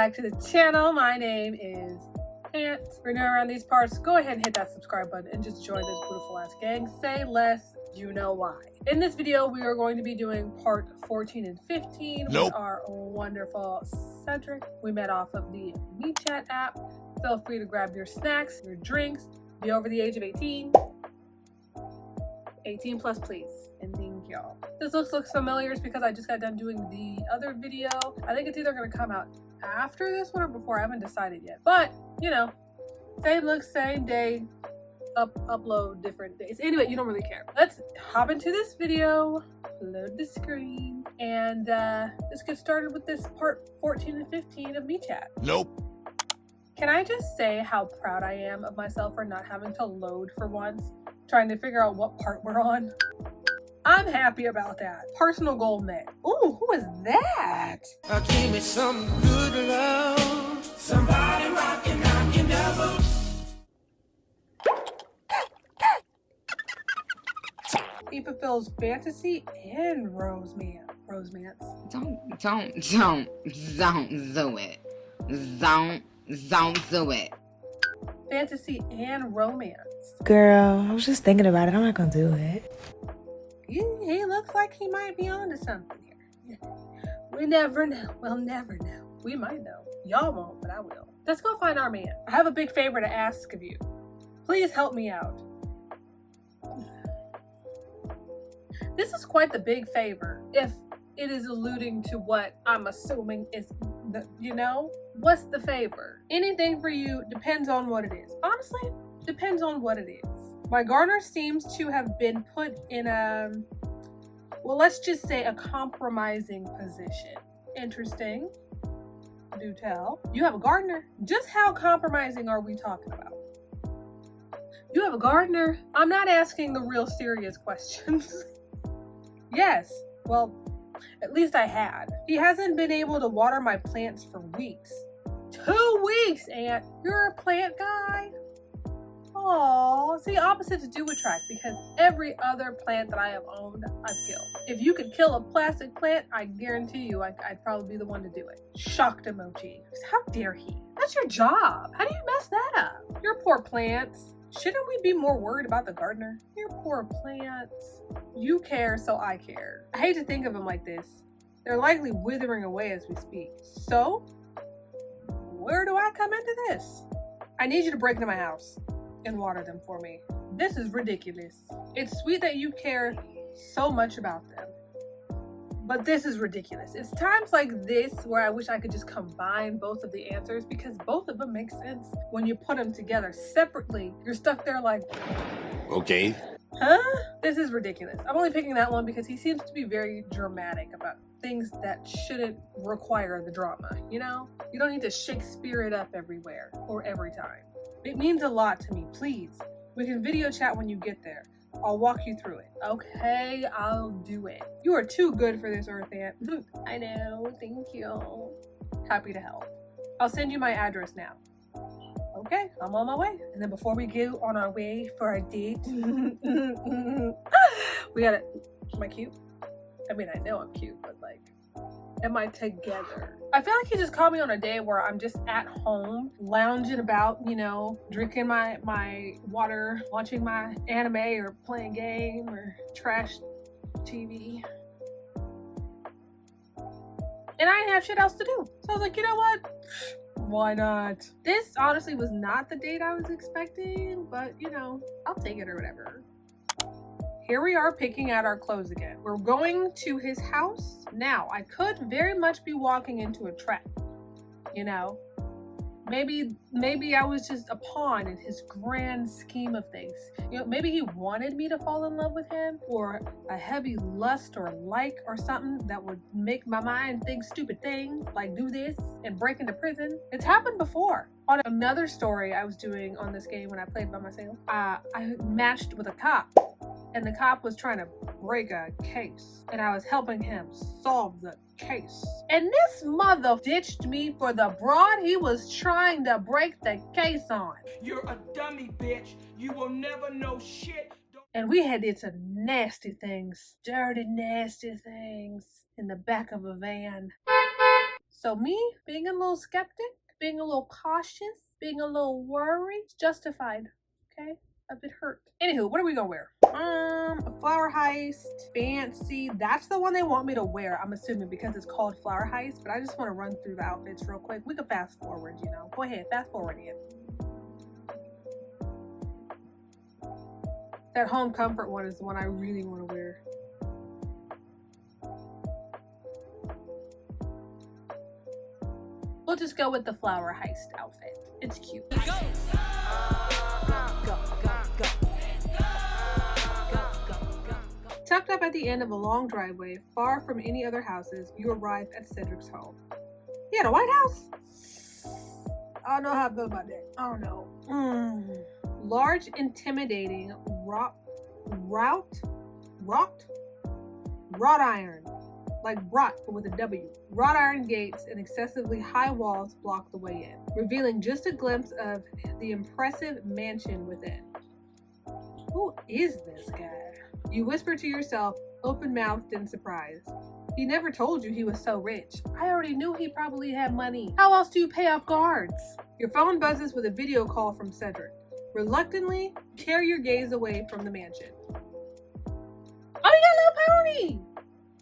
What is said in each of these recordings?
back to the channel. My name is Ant. If you're new around these parts, go ahead and hit that subscribe button and just join this beautiful ass gang. Say less, you know why. In this video, we are going to be doing part 14 and 15 with our wonderful Cedric. We met off of the MeChat app. Feel free to grab your snacks, your drinks, be over the age of 18. 18 plus, please. And thank y'all. This looks familiar because I just got done doing the other video. I think it's either going to come out after this one or before. I haven't decided yet. But, you know, same look, same day, upload different days. Anyway, you don't really care. Let's hop into this video, load the screen, and let's get started with this part 14 and 15 of MeChat. Nope. Can I just say how proud I am of myself for not having to load for once, trying to figure out what part we're on? I'm happy about that. Personal goal met. Ooh, who is that? Give me some good love. Somebody rockin' knockin' devil. He fulfills fantasy and romance. Don't do it. Don't do it. Fantasy and romance. Girl, I was just thinking about it. I'm not gonna do it. He looks like he might be onto something here. We never know. We'll never know. We might know. Y'all won't, but I will. Let's go find our man. I have a big favor to ask of you. Please help me out. This is quite the big favor, if it is alluding to what I'm assuming is, you know? What's the favor? Anything for you depends on what it is. Honestly, depends on what it is. My gardener seems to have been put in a, well, let's just say a compromising position. Interesting. Do tell. You have a gardener. Just how compromising are we talking about? You have a gardener? I'm not asking the real serious questions. Yes. Well, at least I had. He hasn't been able to water my plants for weeks. 2 weeks, Aunt. You're a plant guy? Aww, see, opposites do attract because every other plant that I have owned, I've killed. If you could kill a plastic plant, I guarantee you I'd probably be the one to do it. Shocked emoji. How dare he? That's your job. How do you mess that up? Your poor plants. Shouldn't we be more worried about the gardener? Your poor plants. You care, so I care. I hate to think of them like this. They're likely withering away as we speak. So, where do I come into this? I need you to break into my house and water them for me. This is ridiculous. It's sweet that you care so much about them, but this is ridiculous. It's times like this where I wish I could just combine both of the answers because both of them make sense. When you put them together separately, you're stuck there like, Okay. huh? This is ridiculous. I'm only picking that one because he seems to be very dramatic about things that shouldn't require the drama, you know? You don't need to Shakespeare it up everywhere or every time. It means a lot to me, please. We can video chat when you get there. I'll walk you through it. Okay, I'll do it. You are too good for this, Earth Ant. I know, thank you. Happy to help. I'll send you my address now. Okay, I'm on my way. And then before we go on our way for our date, we gotta, am I cute? I mean, I know I'm cute, but like, am I together? I feel like he just called me on a day where I'm just at home, lounging about, you know, drinking my water, watching my anime or playing game or trash TV. And I didn't have shit else to do. So I was like, you know what? Why not? This honestly was not the date I was expecting, but you know, I'll take it or whatever. Here we are picking out our clothes again. We're going to his house. Now, I could very much be walking into a trap, you know? Maybe I was just a pawn in his grand scheme of things. You know, maybe he wanted me to fall in love with him, or a heavy lust or like or something that would make my mind think stupid things, like do this and break into prison. It's happened before. On another story I was doing on this game when I played by myself, I matched with a cop. And the cop was trying to break a case. And I was helping him solve the case. And this mother ditched me for the broad he was trying to break the case on. You're a dummy, bitch. You will never know shit. And we had did some nasty things. Dirty, nasty things. In the back of a van. So me being a little skeptic, being a little cautious, being a little worried, it's justified. Okay? A bit hurt. Anywho, what are we gonna wear? A flower heist, fancy. That's the one they want me to wear, I'm assuming, because it's called flower heist. But I just want to run through the outfits real quick. We can fast forward, you know. Go ahead, fast forward it. That home comfort one is the one I really want to wear. We'll just go with the flower heist outfit. It's cute. Go. Tucked up at the end of a long driveway, far from any other houses, you arrive at Cedric's home. He had a White House? I don't know how I feel about that. I don't know. Large, intimidating, wrought iron. Like wrought, but with a W. Wrought iron gates and excessively high walls block the way in, revealing just a glimpse of the impressive mansion within. Who is this guy? You whisper to yourself, open-mouthed in surprise. He never told you he was so rich. I already knew he probably had money. How else do you pay off guards? Your phone buzzes with a video call from Cedric. Reluctantly, tear your gaze away from the mansion. Oh, he got a little pony!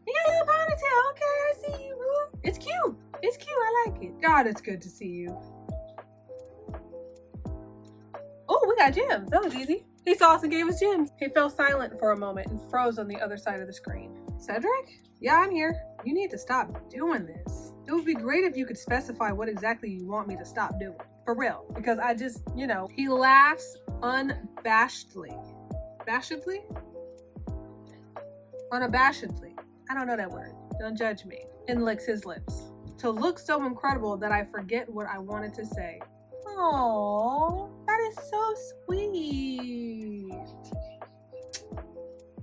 He got a little ponytail. Okay, I see you, boo. It's cute. It's cute. I like it. God, it's good to see you. Oh, we got gems. That was easy. He saw us and gave us gems. He fell silent for a moment and froze on the other side of the screen. Cedric? Yeah, I'm here. You need to stop doing this. It would be great if you could specify what exactly you want me to stop doing. For real. Because I just, you know, he laughs unabashedly. Bashedly? Unabashedly. I don't know that word. Don't judge me. And licks his lips. To look so incredible that I forget what I wanted to say. Aww, that is so sweet.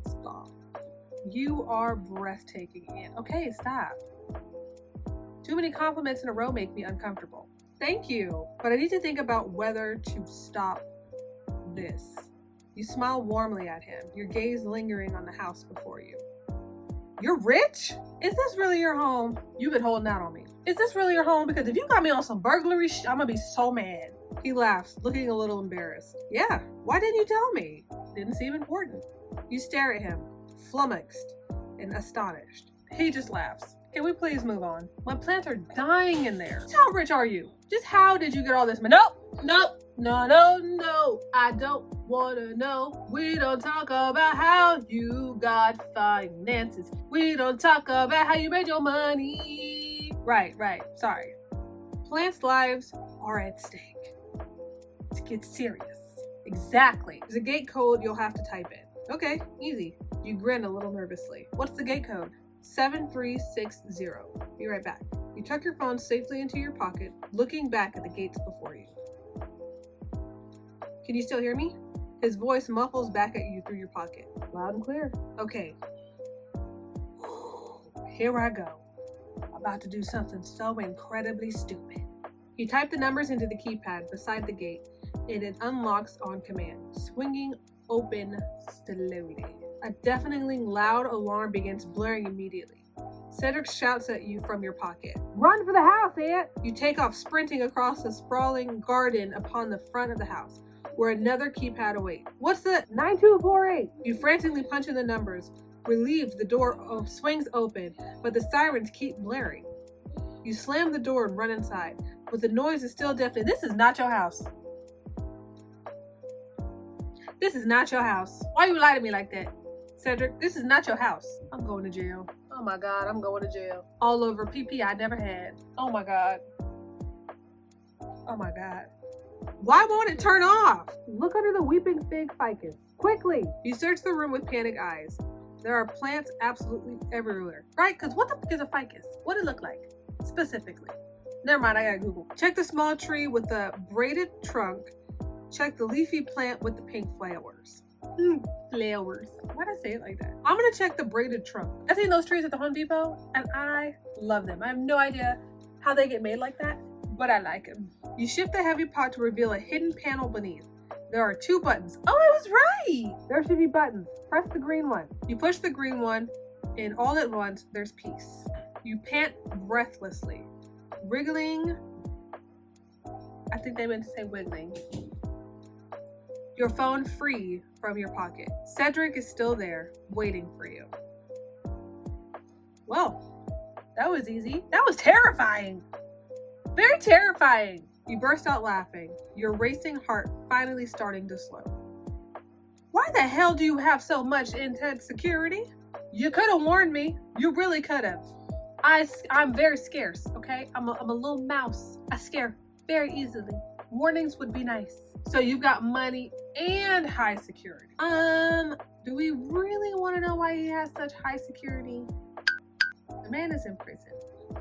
Stop. You are breathtaking, Anne. Okay, stop. Too many compliments in a row make me uncomfortable. Thank you, but I need to think about whether to stop this. You smile warmly at him, your gaze lingering on the house before you. You're rich? Is this really your home? You've been holding out on me. Is this really your home? Because if you got me on some burglary shit, I'm gonna be so mad. He laughs, looking a little embarrassed. Yeah, why didn't you tell me? Didn't seem important. You stare at him, flummoxed and astonished. He just laughs. Can we please move on? My plants are dying in there. Just how rich are you? Just how did you get all this money? Nope. No. I don't wanna know. We don't talk about how you got finances. We don't talk about how you made your money. Right. Sorry. Plants' lives are at stake. To get serious. Exactly. There's a gate code you'll have to type in. Okay, easy. You grin a little nervously. What's the gate code? 7360. Be right back. You tuck your phone safely into your pocket, looking back at the gates before you. Can you still hear me? His voice muffles back at you through your pocket. Loud and clear. Okay. Here I go. About to do something so incredibly stupid. You type the numbers into the keypad beside the gate, and it unlocks on command, swinging open slowly. A deafeningly loud alarm begins blaring immediately. Cedric shouts at you from your pocket. Run for the house, Aunt! You take off sprinting across the sprawling garden upon the front of the house, where another keypad awaits. What's the 9248? You frantically punch in the numbers. Relieved, the door swings open, but the sirens keep blaring. You slam the door and run inside, but the noise is still deafening. This is not your house. This is not your house. Why you lie to me like that? Cedric, this is not your house. I'm going to jail. Oh my God, I'm going to jail. All over PP I never had. Oh my God. Oh my God. Why won't it turn off? Look under the weeping fig ficus. Quickly. You search the room with panic eyes. There are plants absolutely everywhere. Right? Because what the fuck is a ficus? What does it look like? Specifically. Never mind, I gotta Google. Check the small tree with the braided trunk. Check the leafy plant with the pink flowers. Flowers. Why did I say it like that? I'm gonna check the braided trunk. I've seen those trees at the Home Depot and I love them. I have no idea how they get made like that, but I like them. You shift the heavy pot to reveal a hidden panel beneath. There are 2 buttons. Oh, I was right! There should be buttons. Press the green one. You push the green one, and all at once, there's peace. You pant breathlessly. wriggling. I think they meant to say wiggling. Your phone free from your pocket. Cedric is still there, waiting for you. Well, that was easy. That was terrifying. Very terrifying. You burst out laughing, your racing heart finally starting to slow. Why the hell do you have so much intense security? You could have warned me. You really could have. I'm very scarce, okay? I'm a little mouse. I scare very easily. Warnings would be nice. So you've got money and high security. Do we really want to know why he has such high security? The man is in prison.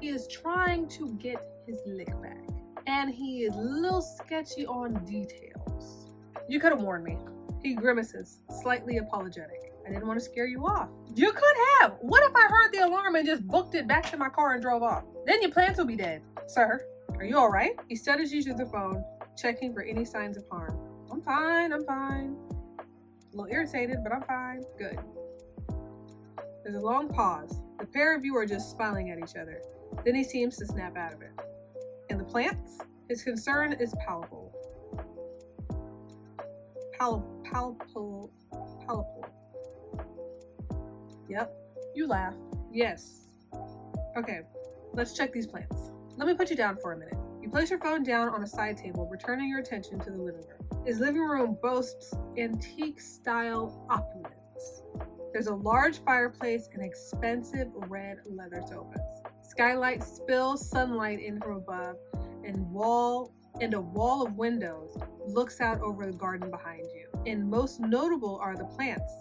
He is trying to get his lick back. And he is a little sketchy on details. You could have warned me. He grimaces, slightly apologetic. I didn't want to scare you off. You could have. What if I heard the alarm and just booked it back to my car and drove off? Then your plants will be dead. Sir, are you all right? He studies you through the phone, checking for any signs of harm. I'm fine. A little irritated, but I'm fine. Good. There's a long pause. The pair of you are just smiling at each other. Then he seems to snap out of it. And the plants? His concern is palpable. Palpable. Yep. You laugh. Yes. Okay, let's check these plants. Let me put you down for a minute. You place your phone down on a side table, returning your attention to the living room. His living room boasts antique-style opulence. There's a large fireplace and expensive red leather sofas. Skylight spills sunlight in from above, and a wall of windows looks out over the garden behind you. And most notable are the plants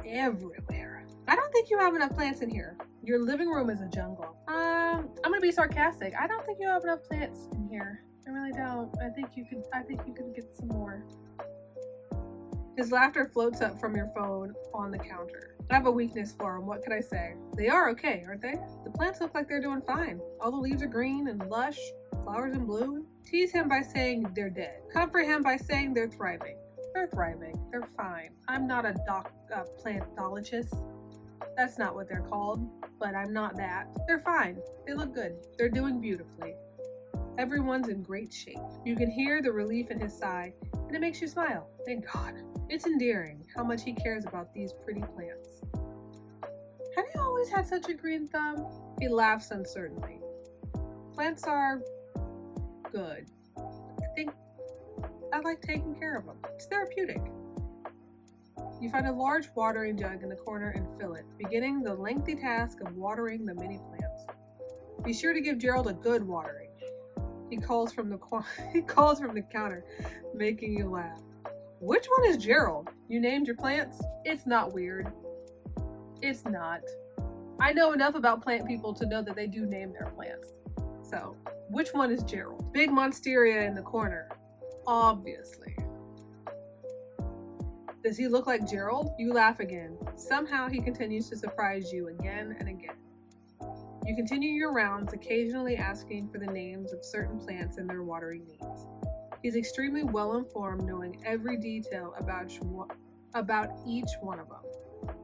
everywhere. I don't think you have enough plants in here. Your living room is a jungle. I'm gonna be sarcastic. I don't think you have enough plants in here. I really don't. I think you could get some more. His laughter floats up from your phone on the counter. I have a weakness for them. What can I say? They are okay, aren't they? The plants look like they're doing fine. All the leaves are green and lush, flowers in bloom. Tease him by saying they're dead. Comfort him by saying they're thriving. They're thriving. They're fine. I'm not a plantologist. That's not what they're called, but I'm not that. They're fine. They look good. They're doing beautifully. Everyone's in great shape. You can hear the relief in his sigh, and it makes you smile. Thank God. It's endearing how much he cares about these pretty plants. Have you always had such a green thumb? He laughs uncertainly. Plants are good. I think I like taking care of them. It's therapeutic. You find a large watering jug in the corner and fill it, beginning the lengthy task of watering the many plants. Be sure to give Gerald a good watering. He calls from the counter, making you laugh. Which one is Gerald? You named your plants? It's not weird. It's not. I know enough about plant people to know that they do name their plants. So, which one is Gerald? Big monsteria in the corner. Obviously. Does he look like Gerald? You laugh again. Somehow he continues to surprise you again and again. You continue your rounds, occasionally asking for the names of certain plants and their watering needs. He's extremely well informed, knowing every detail about each one of them.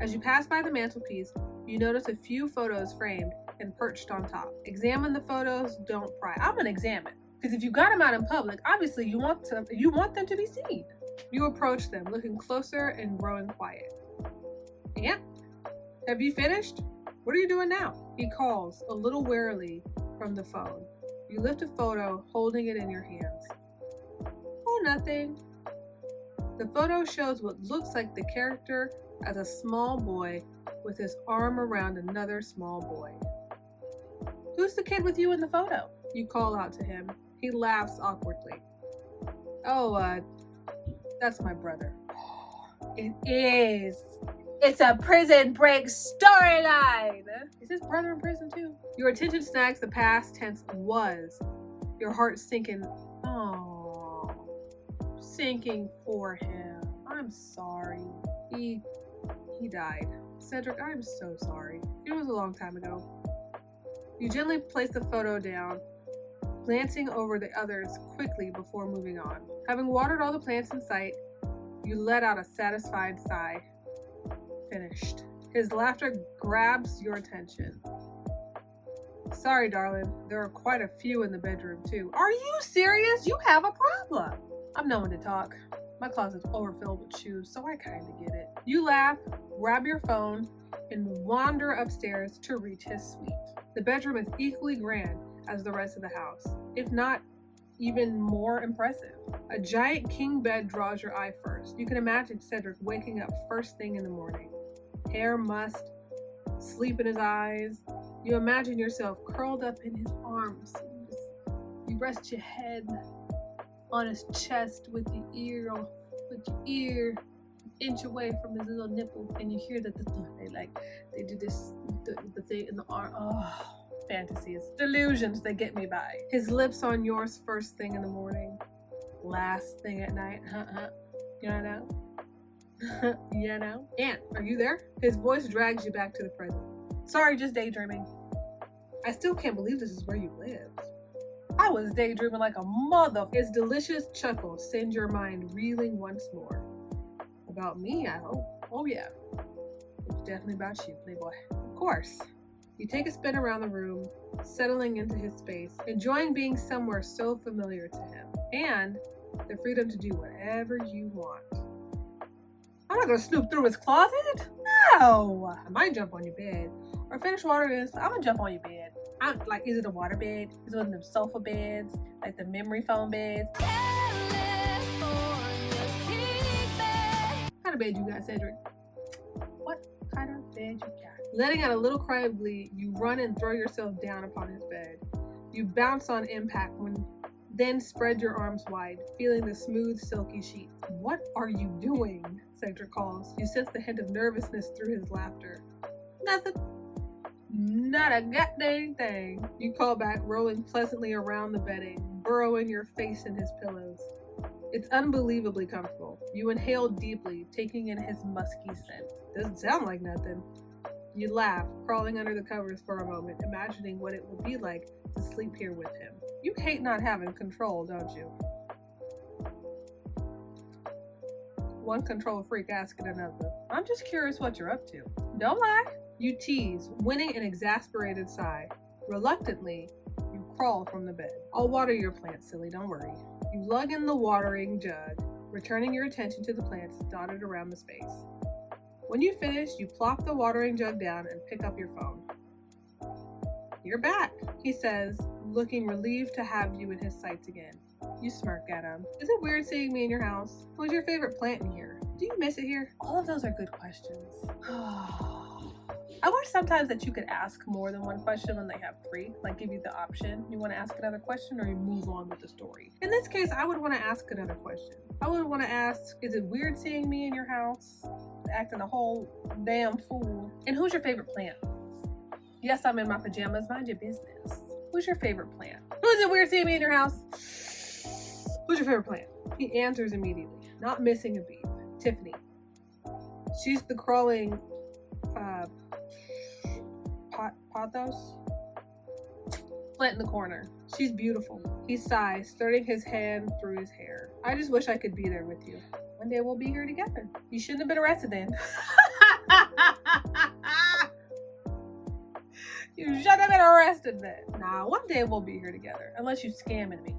As you pass by the mantelpiece, you notice a few photos framed and perched on top. Examine the photos, don't pry. I'm gonna examine, because if you got them out in public, obviously you want them to be seen. You approach them, looking closer and growing quiet. Aunt, have you finished? What are you doing now? He calls, a little warily, from the phone. You lift a photo, holding it in your hands. Oh, nothing. The photo shows what looks like the character as a small boy with his arm around another small boy. Who's the kid with you in the photo? You call out to him. He laughs awkwardly. Oh, that's my brother. It is. It's a prison break storyline. Is his brother in prison too? Your attention snags the past tense was. Your heart sinking. Oh, sinking for him. I'm sorry. He died. Cedric, I'm so sorry. It was a long time ago. You gently place the photo down, glancing over the others quickly before moving on. Having watered all the plants in sight, you let out a satisfied sigh. Finished. His laughter grabs your attention. Sorry, darling. There are quite a few in the bedroom, too. Are you serious? You have a problem. I'm no one to talk. My closet's overfilled with shoes, so I kinda get it. You laugh, grab your phone, and wander upstairs to reach his suite. The bedroom is equally grand as the rest of the house, if not even more impressive. A giant king bed draws your eye first. You can imagine Cedric waking up first thing in the morning. Hair mussed, sleep in his eyes. You imagine yourself curled up in his arms. You rest your head on his chest with your ear an inch away from his little nipple, and you hear that they do this the thing in the arm. Oh, fantasies, delusions, they get me by. His lips on yours first thing in the morning, last thing at night. You know? You know? Aunt, are you there? His voice drags you back to the present. Sorry, just daydreaming. I still can't believe this is where you live. I was daydreaming like a mother. His delicious chuckle sends your mind reeling once more. About me, I hope. Oh yeah. It's definitely about you, playboy. Of course. You take a spin around the room, settling into his space, enjoying being somewhere so familiar to him, and the freedom to do whatever you want. I'm not gonna snoop through his closet. No! I might jump on your bed. Or finish watering this. I'm gonna jump on your bed. I'm like, is it a water bed? Is it one of them sofa beds? Like the memory foam beds? What kind of bed you got, Cedric? What kind of bed you got? Letting out a little cry of glee, you run and throw yourself down upon his bed. You bounce on impact, then spread your arms wide, feeling the smooth, silky sheets. What are you doing? Cedric calls. You sense the hint of nervousness through his laughter. Nothing. Not a goddamn thing. You call back, rolling pleasantly around the bedding, burrowing your face in his pillows. It's unbelievably comfortable. You inhale deeply, taking in his musky scent. Doesn't sound like nothing. You laugh, crawling under the covers for a moment, imagining what it would be like to sleep here with him. You hate not having control, don't you? One control freak asking another. I'm just curious what you're up to. Don't lie. You tease, winning an exasperated sigh. Reluctantly, you crawl from the bed. I'll water your plants, silly, don't worry. You lug in the watering jug, returning your attention to the plants dotted around the space. When you finish, you plop the watering jug down and pick up your phone. You're back, he says, looking relieved to have you in his sights again. You smirk at him. Is it weird seeing me in your house? What's your favorite plant in here? Do you miss it here? All of those are good questions. I wish sometimes that you could ask more than one question when they have three, like give you the option. You want to ask another question or you move on with the story. In this case, I would want to ask another question. I would want to ask, is it weird seeing me in your house? Acting a whole damn fool. And who's your favorite plant? Yes, I'm in my pajamas. Mind your business. Who's your favorite plant? Who is it weird seeing me in your house? Who's your favorite plant? He answers immediately, not missing a beat. Tiffany. She's the crawling pothos plant in the corner. She's beautiful. He sighs, starting his hand through his hair. I just wish I could be there with you. One day we'll be here together. You shouldn't have been arrested then. You shouldn't have been arrested then. Nah, one day we'll be here together. Unless you scamming me.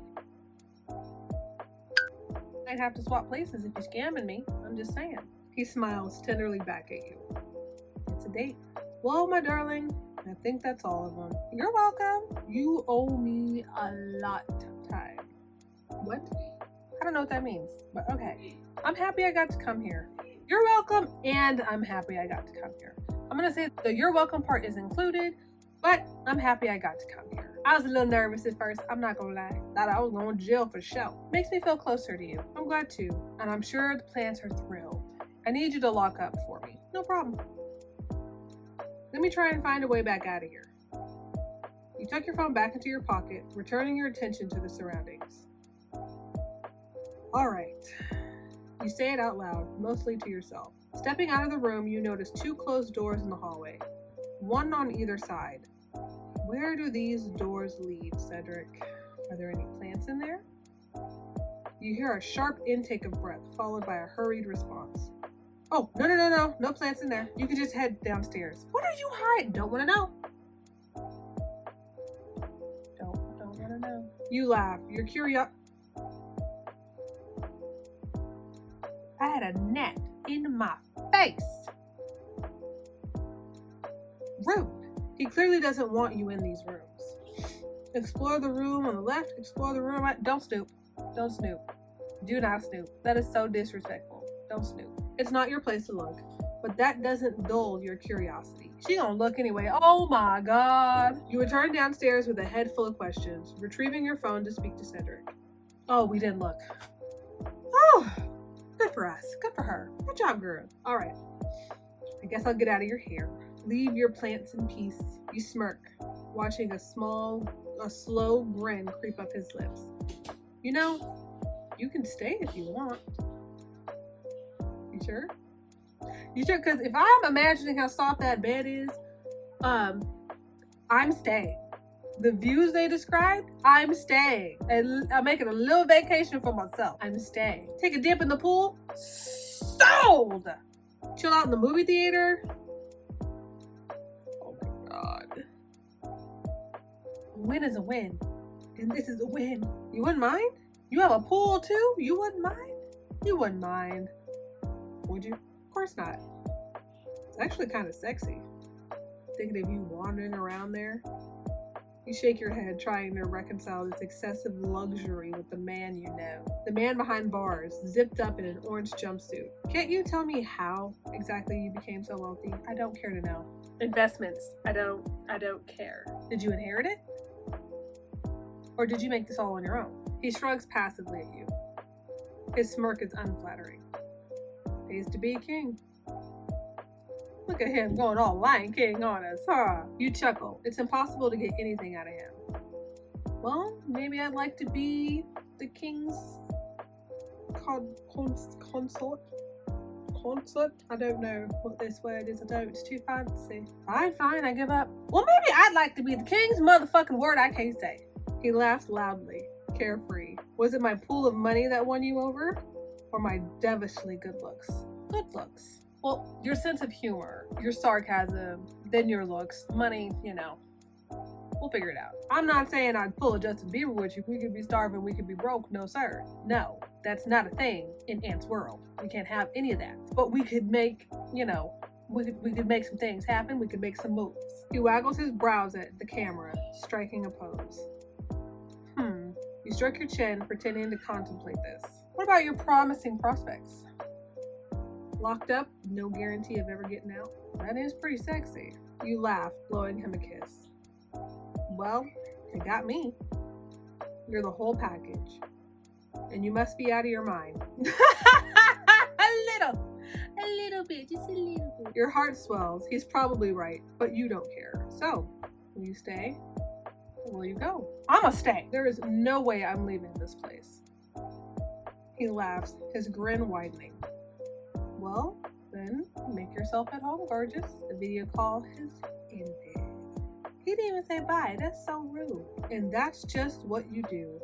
I'd have to swap places if you're scamming me. I'm just saying. He smiles tenderly back at you. It's a date. Well, my darling, I think that's all of them. You're welcome. You owe me a lot of time. What? I don't know what that means, but okay. I'm happy I got to come here. You're welcome, and I'm happy I got to come here. I'm gonna say the you're welcome part is included, but I'm happy I got to come here. I was a little nervous at first, I'm not gonna lie. Thought I was going to jail for sure. Makes me feel closer to you. I'm glad too, and I'm sure the plants are thrilled. I need you to lock up for me. No problem. Let me try and find a way back out of here. You tuck your phone back into your pocket, returning your attention to the surroundings. All right. You say it out loud, mostly to yourself. Stepping out of the room, you notice two closed doors in the hallway, one on either side. Where do these doors lead, Cedric? Are there any plants in there? You hear a sharp intake of breath, followed by a hurried response. Oh, no. No plants in there. You can just head downstairs. What are you hiding? Don't want to know. don't know. You laugh. You're curious. I had a net in my face. Rude. He clearly doesn't want you in these rooms. Explore the room on the left. Explore the room right. Don't snoop. Don't snoop. Do not snoop. That is so disrespectful. Don't snoop. It's not your place to look, but that doesn't dull your curiosity. She gonna look anyway. Oh my God. You return downstairs with a head full of questions, retrieving your phone to speak to Cedric. Oh, we didn't look. Oh, good for us. Good for her. Good job, girl. All right. I guess I'll get out of your hair. Leave your plants in peace. You smirk, watching a slow grin creep up his lips. You know, you can stay if you want. You sure? You sure? Because if I'm imagining how soft that bed is, I'm staying. The views they described, I'm staying. And I'm making a little vacation for myself. I'm staying. Take a dip in the pool. Sold! Chill out in the movie theater. Oh my God. A win is a win. And this is a win. You wouldn't mind? You have a pool too? You wouldn't mind? You wouldn't mind. Would you? Of course not. It's actually kind of sexy. Thinking of you wandering around there. You shake your head, trying to reconcile this excessive luxury with the man you know. The man behind bars, zipped up in an orange jumpsuit. Can't you tell me how exactly you became so wealthy? I don't care to know. Investments. I don't care. Did you inherit it? Or did you make this all on your own? He shrugs passively at you. His smirk is unflattering. Pays to be a king. Look at him going all Lion King on us, huh? You chuckle. It's impossible to get anything out of him. Well, maybe I'd like to be the king's consort? Consort? I don't know what this word is. I don't. It's too fancy. Fine, I give up. Well, maybe I'd like to be the king's motherfucking word I can't say. He laughs loudly, carefree. Was it my pool of money that won you over? Or my devilishly good looks? Good looks. Well, your sense of humor, your sarcasm, then your looks, money, you know. We'll figure it out. I'm not saying I'd pull a Justin Bieber with you. We could be starving, we could be broke. No, sir. No, that's not a thing in Ant's world. We can't have any of that. But we could make, you know, we could make some things happen. We could make some moves. He waggles his brows at the camera, striking a pose. You stroke your chin, pretending to contemplate this. What about your promising prospects? Locked up, no guarantee of ever getting out. That is pretty sexy. You laugh, blowing him a kiss. Well, you got me. You're the whole package. And you must be out of your mind. A little bit, just a little bit. Your heart swells. He's probably right, but you don't care. So, will you stay? Or will you go? I'ma stay. There is no way I'm leaving this place. He laughs, his grin widening. Well, then make yourself at home, gorgeous. The video call has ended. He didn't even say bye. That's so rude. And that's just what you do.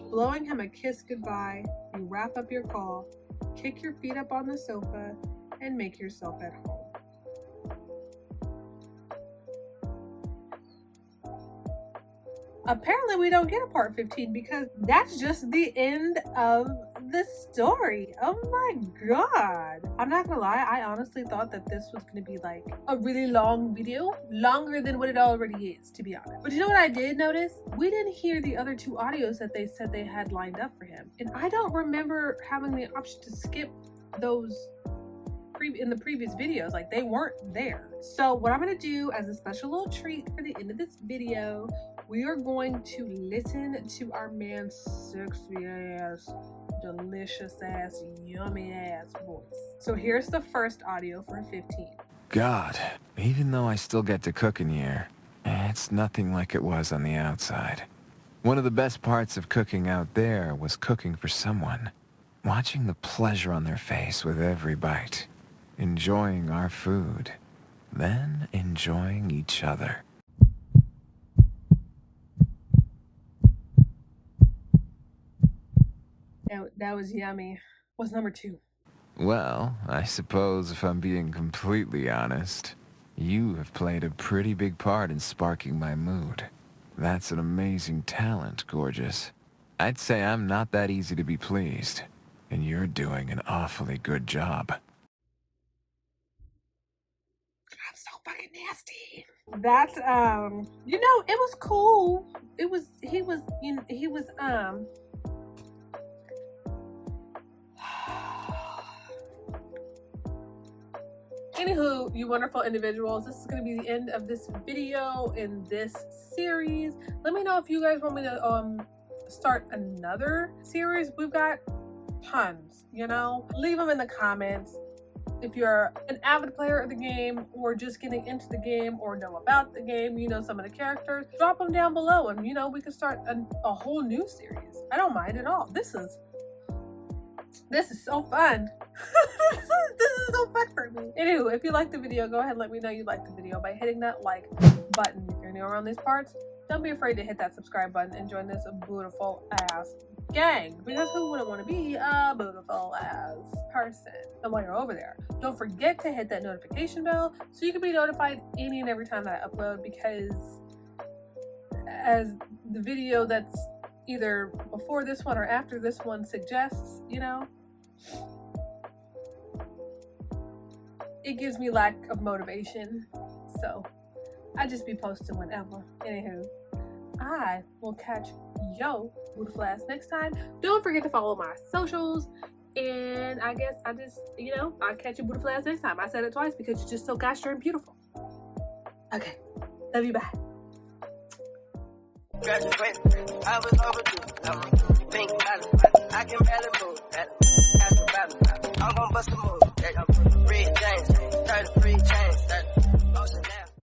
Blowing him a kiss goodbye, you wrap up your call, kick your feet up on the sofa, and make yourself at home. Apparently we don't get a part 15 because that's just the end of the story. Oh my God. I'm not gonna lie, I honestly thought that this was gonna be like a really long video, longer than what it already is, to be honest. But you know what I did notice? We didn't hear the other two audios that they said they had lined up for him. And I don't remember having the option to skip those in the previous videos. Like, they weren't there. So what I'm gonna do as a special little treat for the end of this video, we are going to listen to our man's sexy ass, delicious ass, yummy ass voice. So here's the first audio for 15. God, even though I still get to cook in here, it's nothing like it was on the outside. One of the best parts of cooking out there was cooking for someone. Watching the pleasure on their face with every bite. Enjoying our food. Then enjoying each other. That was yummy. What's number 2? Well, I suppose if I'm being completely honest, you have played a pretty big part in sparking my mood. That's an amazing talent, gorgeous. I'd say I'm not that easy to be pleased, and you're doing an awfully good job. I'm so fucking nasty. That's you know, it was cool. He was Anywho, you wonderful individuals, this is going to be the end of this video in this series. Let me know if you guys want me to start another series. We've got tons, you know. Leave them in the comments. If you're an avid player of the game or just getting into the game or know about the game, you know some of the characters, drop them down below and, you know, we can start a whole new series. I don't mind at all. This is so fun. This is so fun for me. Anywho, if you liked the video, go ahead and let me know you liked the video by hitting that like button. If you're new around these parts, don't be afraid to hit that subscribe button and join this beautiful ass gang, because who wouldn't want to be a beautiful ass person? And while you're over there, don't forget to hit that notification bell so you can be notified any and every time that I upload, because as the video that's either before this one or after this one suggests, you know, it gives me lack of motivation, so I just be posting whenever. Anywho, I will catch yo beautiful ass next time. Don't forget to follow my socials, and I guess I just, you know, I'll catch you beautiful ass next time. I said it twice because you're just so gosh darn beautiful. Okay, love you, bye. Graduate, I was overdue. Pink I can barely move. I'm gonna bust a move. Red James.